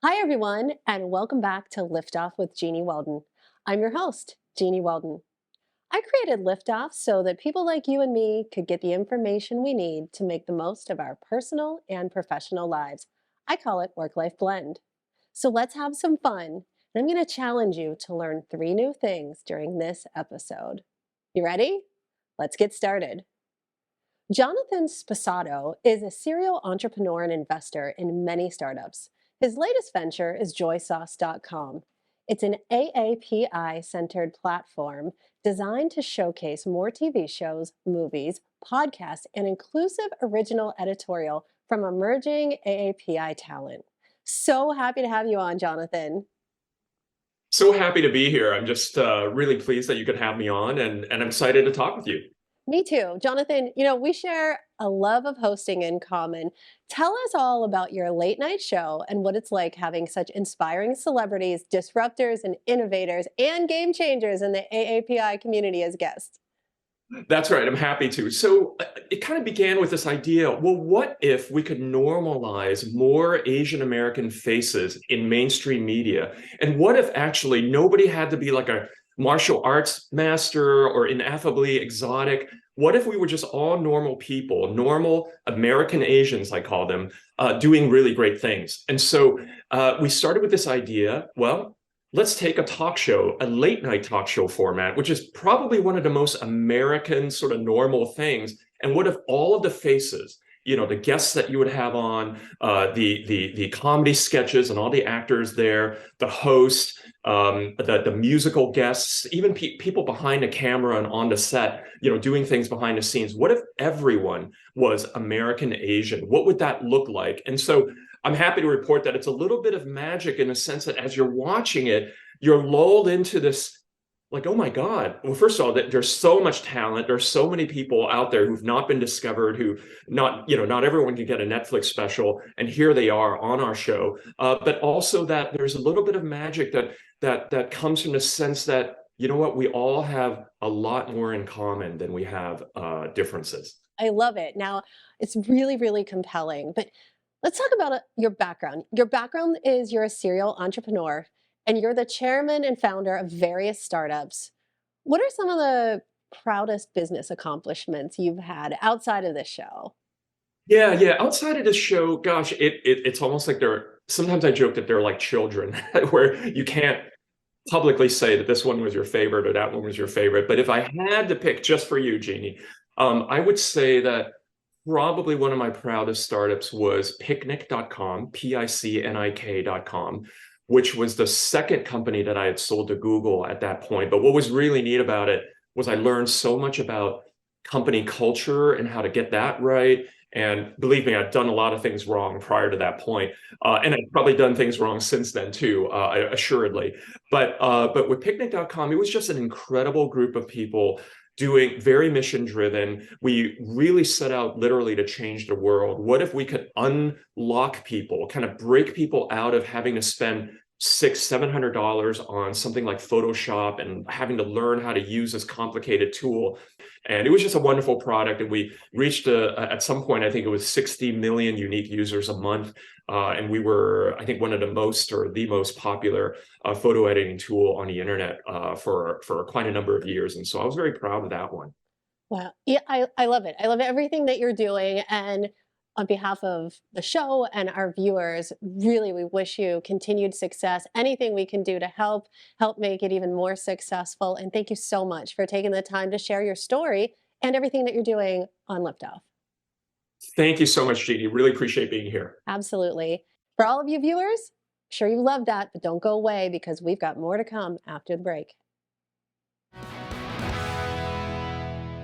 Hi, everyone, and welcome back to Liftoff with Jeanniey Walden. I'm your host, Jeanniey Walden. I created Liftoff so that people like you and me could get the information we need to make the most of our personal and professional lives. I call it work-life blend. So let's have some fun. And I'm going to challenge you to learn 3 new things during this episode. You ready? Let's get started. Jonathon Sposato is a serial entrepreneur and investor in many startups. His latest venture is joysauce.com. It's an AAPI centered platform designed to showcase more TV shows, movies, podcasts, and inclusive original editorial from emerging AAPI talent. So happy to have you on, Jonathon. So happy to be here. I'm just really pleased that you could have me on, and I'm excited to talk with you. Me too. Jonathon, we share a love of hosting in common. Tell us all about your late night show and what it's like having such inspiring celebrities, disruptors, and innovators, and game changers in the AAPI community as guests. That's right. I'm happy to. So it kind of began with this idea, well, what if we could normalize more Asian American faces in mainstream media? And what if actually nobody had to be like a martial arts master or ineffably exotic? What if we were just all normal people, normal American Asians, I call them, doing really great things? And so we started with this idea, well, let's take a talk show, a late night talk show format, which is probably one of the most American sort of normal things. And what if all of the faces, the guests that you would have on, the comedy sketches and all the actors there, the host, the musical guests, even people behind the camera and on the set, doing things behind the scenes. What if everyone was American Asian? What would that look like? And so I'm happy to report that it's a little bit of magic in the sense that as you're watching it, you're lulled into this, like, oh my God. Well, first of all, that there's so much talent. There's so many people out there who've not been discovered, who not everyone can get a Netflix special. And here they are on our show. But also that there's a little bit of magic that comes from the sense that, you know what, we all have a lot more in common than we have differences. I love it. Now, it's really, really compelling. But let's talk about your background. Your background is you're a serial entrepreneur and you're the chairman and founder of various startups. What are some of the proudest business accomplishments you've had outside of this show? Yeah. Outside of this show, gosh, it's almost like they're. Sometimes I joke that they're like children, where you can't publicly say that this one was your favorite or that one was your favorite. But if I had to pick just for you, Jeannie, I would say that probably one of my proudest startups was picnic.com, picnik.com, which was the second company that I had sold to Google at that point. But what was really neat about it was I learned so much about company culture and how to get that right. And believe me, I've done a lot of things wrong prior to that point, and I've probably done things wrong since then too, assuredly. But with Picnic.com, it was just an incredible group of people doing very mission driven. We really set out literally to change the world. What if we could unlock people, kind of break people out of having to spend $600-700 on something like Photoshop and having to learn how to use this complicated tool. And it was just a wonderful product. And we reached at some point, I think it was 60 million unique users a month. And we were, I think, one of the most or the most popular photo editing tool on the internet for quite a number of years. And so I was very proud of that one. Wow. Yeah, I love it. I love everything that you're doing. And on behalf of the show and our viewers, really, we wish you continued success. Anything we can do to help make it even more successful. And thank you so much for taking the time to share your story and everything that you're doing on Liftoff. Thank you so much, Jeannie. Really appreciate being here. Absolutely. For all of you viewers, sure you love that, but don't go away because we've got more to come after the break.